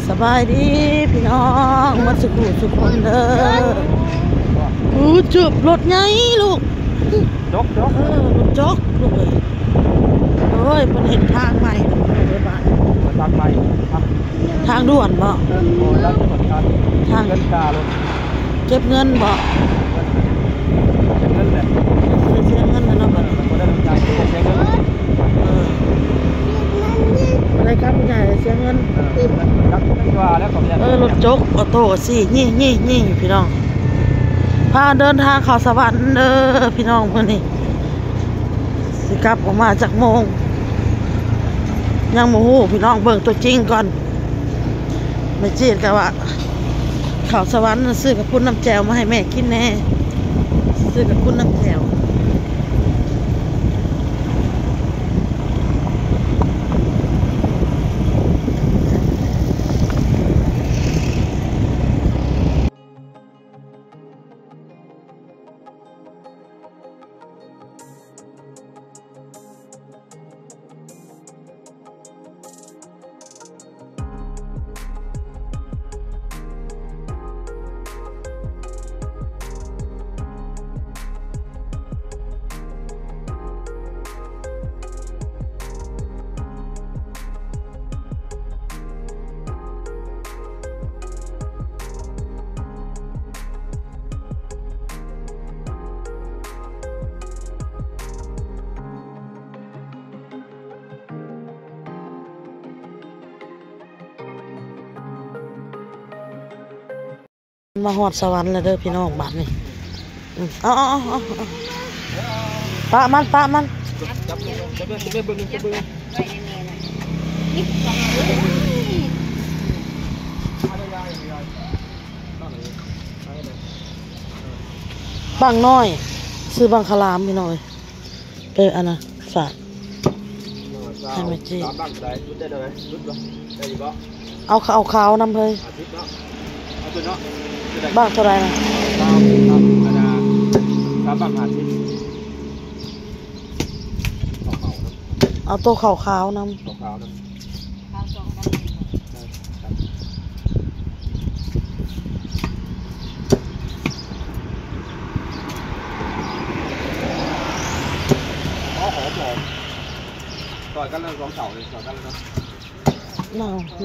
สบายดีพี่น้องมาสุขุสุขคนเด้อจุบรถไงลูกจกรถจกลูกโอ้ยมันเห็นทางใหม่เลยบ้านทางใหม่ทางด่วนบ่โอ้แล้วที่สำคัญทางเงินกาลงเก็บเงินบ่เก็บเงินแหละเสียเงินนะเนาะบ่ได้ทำใจเสียเงินอะไรครับผู้ใหญ่เสียเงินรักว่าแล้วผมรถจกออโต้สินี่พี่น้องพาเดินทางเข้าสวรรค์เด้อพี่น้องมื้อนี้สิกลับออกมาจากโมงยังบ่ฮู้พี่น้องเบิ่งตัวจริงก่อนไม่จีดก็ว่าเข้าสวรรค์ซื้อกับคุณน้ำแจ่วมาให้แม่กินแน่ซื้อกับคุณน้ำแจ่วมาหอดสวรรค์แล้วเด้อพี่น้องบ้านนี่เอาปะมันบางน้อยซื้อบางคลามพี่น้อยอันน่ะฝากให้แม่จีเอาขาวน้ำเลยบ้างเท่าไรนะเอาตัวขาวๆน้ำต่อยกันเลย2 เสาเลยต่อยกันเลย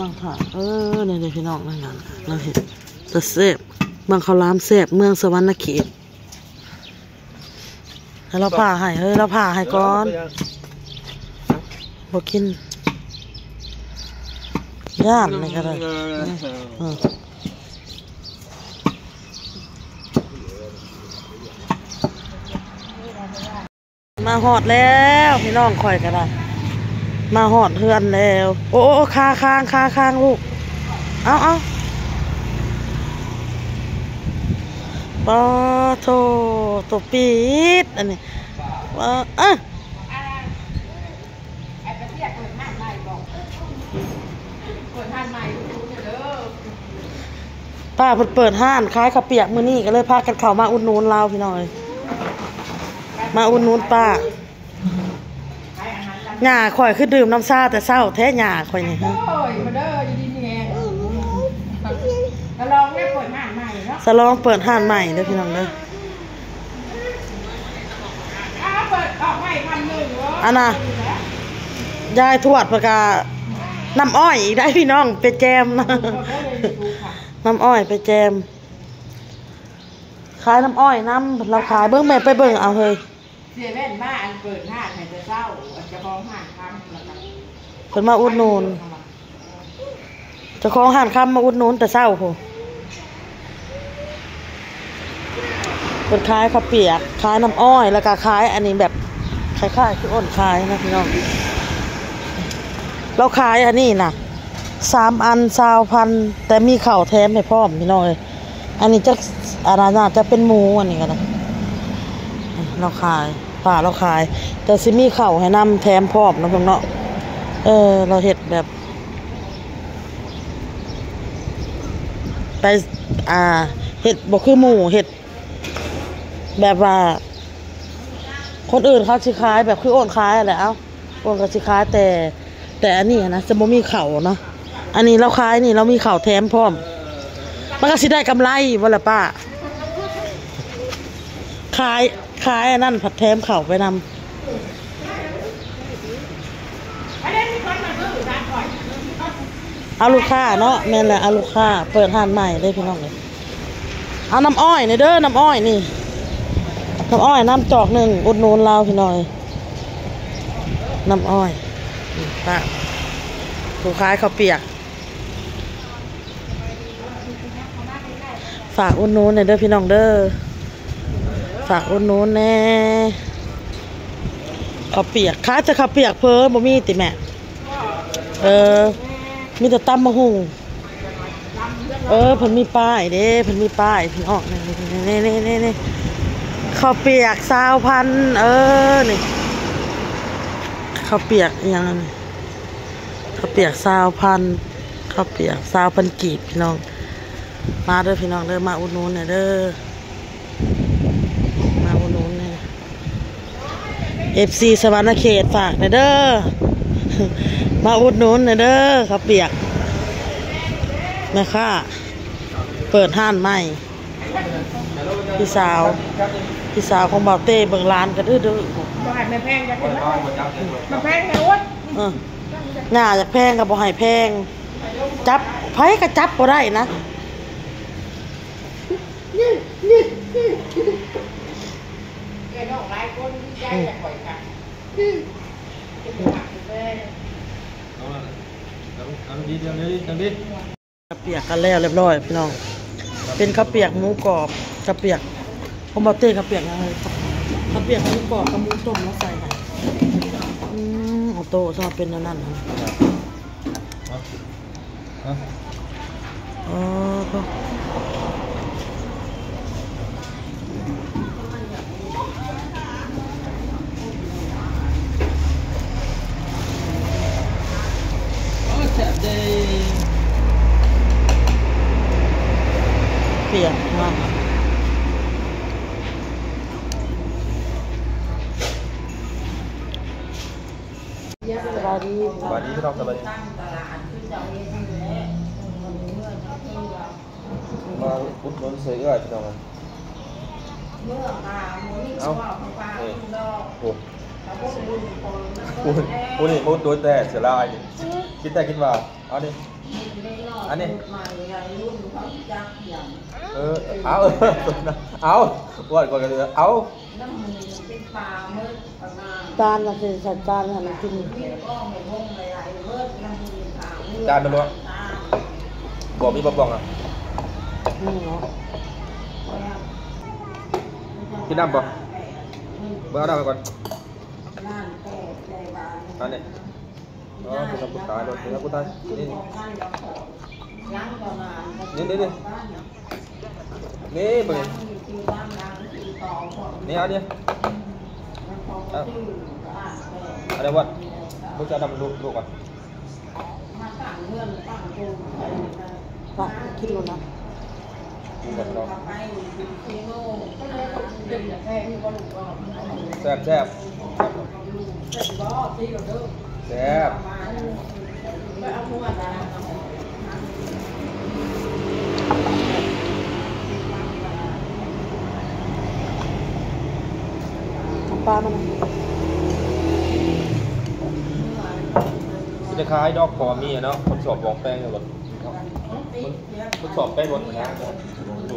นั่งถ่ายเนี่ยพี่น้องนั่นเราเห็นตะเสพบางเขาล้ามเสพเมืองสวรรณเขตให้เราผ่าให้เราผ่าให้ก่อนบอกกินย่านอะไรกันเลยมาหอดแล้วพี่น้องคอยกันได้มาหอดเฮือนแล้วโอ้คาค้างลูกเอาปอโทตัวปีดอันนี้ป้าเปิดห้านขายข้าวเปียกมื้อนี้ก็เลยพากันเข้ามาอุดหนุนเราพี่น้อยมาอุดหนุนป้าหญ้าข่อยคือดื่มน้ำซาแต่เศร้าแท้หญ้าข่อยนี่ฮะสลองเปิดห้านใหม่เนาะสลองเปิดห้านใหม่เด้อพี่น้องเด้อเปิดออกใหม่1,000อันน่ะยายทวดประกาน้ำอ้อยอีกได้พี่น้องไปแจมนะน้ำอ้อยไปแจมขายน้ำอ้อยน้ำเราขายเบิ้งแม่ไปเบิ้งเอาเฮ้ยเสียแว่นมาอันเปิดห้านให้เศร้าจะพองห้านคำแล้วกันเพิ่นมาอุดหนุนเจ้าของห้านคำมาอุดหนุนแต่เศร้าโหเปิดขายข้าวเปียกขายน้ำอ้อยแล้วก็ขายอันนี้แบบคล้ายๆที่อ้นขายนะพี่น้องเราขายอันนี้นะ3 อัน20,000แต่มีข้าวแถมให้พร้อมพี่น้องเลยอันนี้จะน่าจะเป็นหมูอันนี้กันนะเราขายป่าเราขายแต่สิมีข้าวให้นำแถมพร้อมนะพี่น้องเราเห็ดแบบไปเห็ดบ่คือหมูเห็ดแบบว่าคนอื่นเขาสิขายแบบคือโอนขายอะไรโอนก็สิขายแต่อันนี้นะจะบ่มีเข่าเนาะ อันนี้เราขายนี่เรามีข่าวแถมพร้อมมันก็สิได้กำไรวะล่ะป้าขายอันนั้นผัดแถมข่าวไปนำเอาลูกค้าเนาะแม่นแหละเอาลูกค้าเปิดห้านใหม่ได้พี่น้องเลยเอาน้ำอ้อยนี่เด้อน้ำอ้อยนี่น้ำอ้อยน้ำจอกหนึ่งอุดหนุนเราพี่น้อยน้ำอ้อยป้าลูกค้าข้าวเปียกฝากอุดหนุนหน่อยเด้อพี่น้องเด้อฝากอุดหนุนแน่ข้าวเปียกค้าจะข้าวเปียกเพิ่มบ่มีติแม่มีแต่ตำมะฮุ่งเพิ่นมีป้ายเด้เพิ่นมีป้ายพี่น้องนี่ข้าวเปียก20,000นี่ข้าวเปียกอย่างนั้นข้าวเปียก20,000ข้าวเปียก20,000 กีบพี่น้องมาเด้อพี่น้องเด้อมาอุดหนุนหน่อยเด้อมาอุดหนุนหน่อย FC สวรรณเขตฝากหน่อยเด้อมาอุดหนุนหน่อยเด้อข้าวเปียกแม่ค้าเปิดห้านใหม่พี่สาวของบ่าวเต้เบิ่งร้านกันดื้อบ่ให้แม่แพงจะเป็นมาแพงแค่อ้วนหน้าอยากแพงก็บ่ให้แพงจับไผก็จับบ่ได้นะแกน้องหลายคนใจอยากปล่อยกันเอาดีเดี๋ยวนี้จังดิ ข้าวเปียกกันแล้วเรียบร้อยพี่น้องเป็นข้าวเปียกหมูกรอบข้าวเปียกของบ่าวเต้ข้าวเปียกอะไรข้าวเปียกหมูกรอบกับหมูต้มแล้วใส่ไหนเอาโต้สำหรับเป็นนั่นนะเปียกมากสบายดีพี่น้องสบายดีมาอุดหนุนเสืออะไรพี่น้องกันเอาพูดนี่พูดโดยแต่เสือลายคิดแต่คิดว่าอันนี้เอาว่าก่อนกันเลยเอาจานละสิสัจจานหันกินจานมันวะบอกมีบอกอ่ะกินน้ำป่ะเบอร์เอาน้ำไปก่อนอันนี้คุณทำผู้ตายโดนคุณทำผู้ตายนี่มึงนี่อันนี้อะไรวะมึงจะทำลูกก่อนคิดดูนะแซ่บปลามันจะคล้ายดอกคอมีเนาะคนสอบบอกแป้งเลยคนสอบแป้งบนนะดู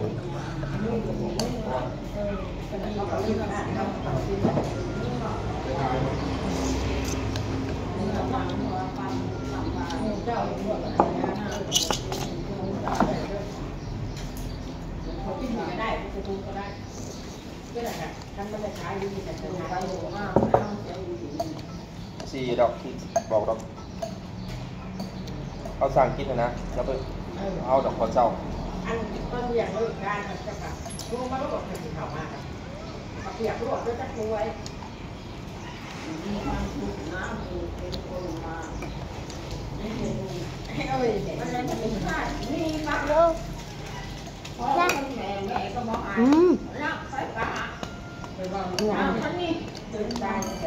สี่ดอกที่บอกดอกเอาสั่งกินนะแล้วไปเอาดอกคอนเจ้าอันต้นอย่างเลิกการมันจะแบบรู้มาแล้วบอกเป็นสีขาวมากมาเปียกรู้บอกด้วยจะช่วยมีความสุขนะมีเป็นคนมามันเลยจะเป็นข้ามีฟังเลิกเพราะว่าแม่ก็มองอ่านรักสายตาไปบอกฉันนี่ตื่นใจเ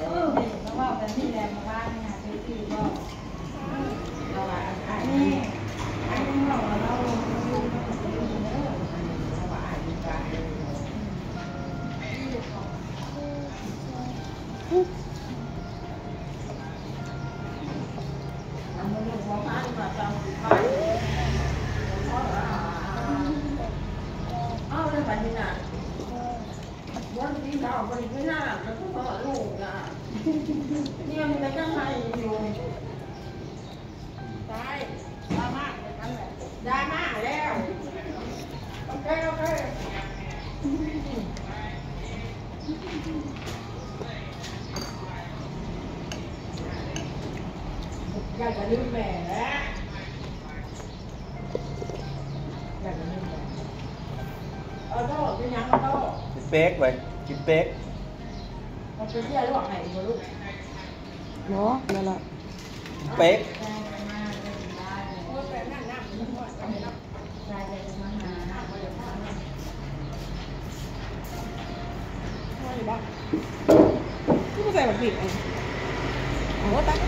พราะว่าเป็นที่แรงมาบ้านนะที่ก็เราอ่าน ได้มาแล้วโอเคอยากจะลืมแม่แล้วอยากจะลืมแม่โต้เป็นยังโต้ กินเป๊กไปกินเป๊ก มันเป็นที่อะไรบอกไหนมาลูก เนาะนั่นแหละ กินเป๊ก โอ้ยแต่นั่นน้ำมันหมดแล้วเนาะใช่เลยมาหาน้ำมาเลยมาไม่บ้าที่ไม่ใส่แบบผิดไอ้โอ้ตาย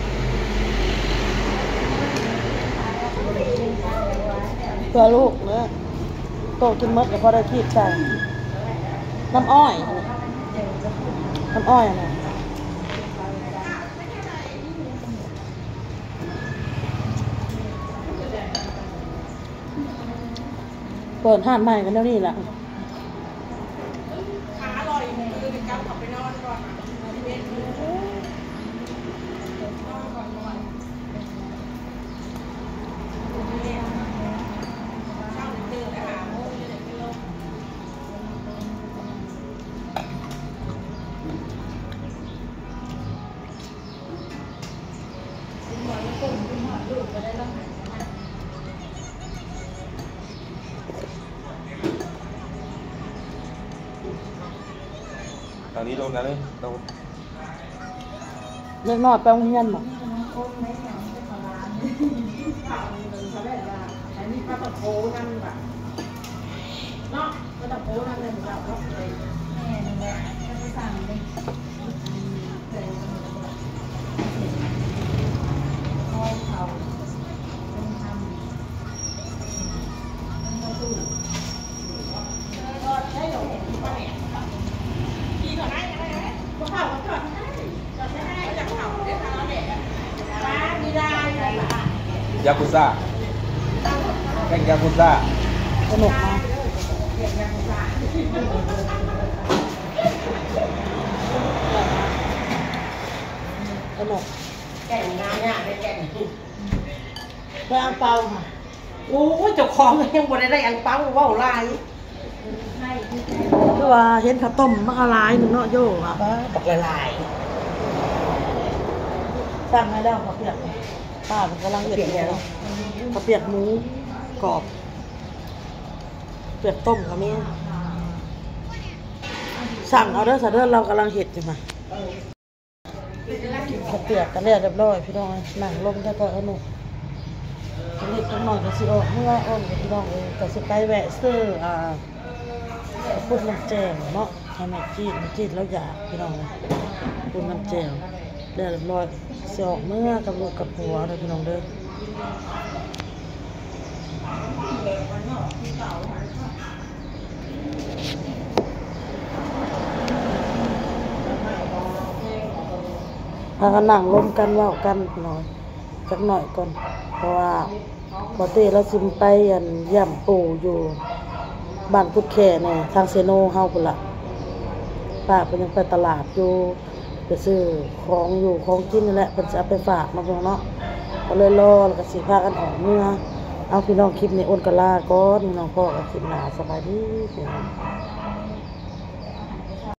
เพื่อลูกเนื้อโตกินมดแล้วพอได้คีบใส่น้ำอ้อยอะไรเปิดห้านใหม่กันเดี๋ยวนี้แหละ ขาลอยมือเป็นกำขับไปนอนก่อนเว้นนอนก่อนนอนเช้าเดินนะคะโอ้ยเดินไปลง ตอนนี้ลงกันเลยลง เล็กน้อยไปโรงเรียนบ่ อันนี้ปลาตะโพนั่นแบบเนาะปลาตะโพนั่นเลยเราก็เลยแม่นี่แหละก็ไปสั่งเลยคอยเขาเป็นทำเป็นกระตุ้นก็ได้หรอป้าเนี่ยดีกว่านั้นยังไงก็เผาก็จอดให้จอดให้จากเผาเดี๋ยวทางเราเด็กป้าไม่ได้เลยป้าย ากุซ่าแกงยากุซ่า สนุกมากสนุก แก่งงานเนี่ยไปแก่ง ไปอังเปาค่ะ โอ้ยเจ้าของยังบ่ได้อังเปังว่าวลาย คือว่าเห็นข้าวต้มมะกะลายหนึ่งเนาะโย่อ่ะ บักละลาย สั่งให้แล้วข้าวเปียกป้ามันกำลังเห็ดอยู่ข้าวเปียกหมูกรอบเปียกต้มก็มีสั่งเอาเด้อสะเด้อเรากำลังเห็ดอยู่มาข้าวเปียกกันเรียบร้อยพี่น้องหนังลงแล้วก็เอาหนุเล็กน้อยก็สิออกเมื่ออ่อนพี่น้องก็สิไปแวะซื้อปุ้นน้ำแจ่วเนาะให้แม่จีดแล้วอยากพี่น้องปุ้นน้ำแจ่วเรียบร้อยสิออกเมื่อกับลูกกับผัวเด้อพี่น้องเด้อพากันนั่งร่วมกันเว้ากันพี่น้องจักหน่อยก่อนเพราะว่าปกติเราสิไปย่ำปู่อยู่บ้านกุดแค่เนี่ยทางเซโนเฮาพุ่นล่ะป้าเพิ่นยังไปตลาดอยู่ไปซื้อของอยู่ของกินนี่แหละเพิ่นจะเอาไปฝากมาพี่น้องเนาะก็เลยรอแล้วก็สิพากันออกเมื่อเอาพี่น้องคลิปนี้อ้นก็ลาก่อนพี่น้องพ่อก็คลิปหน้าสบายดีพี่น้อง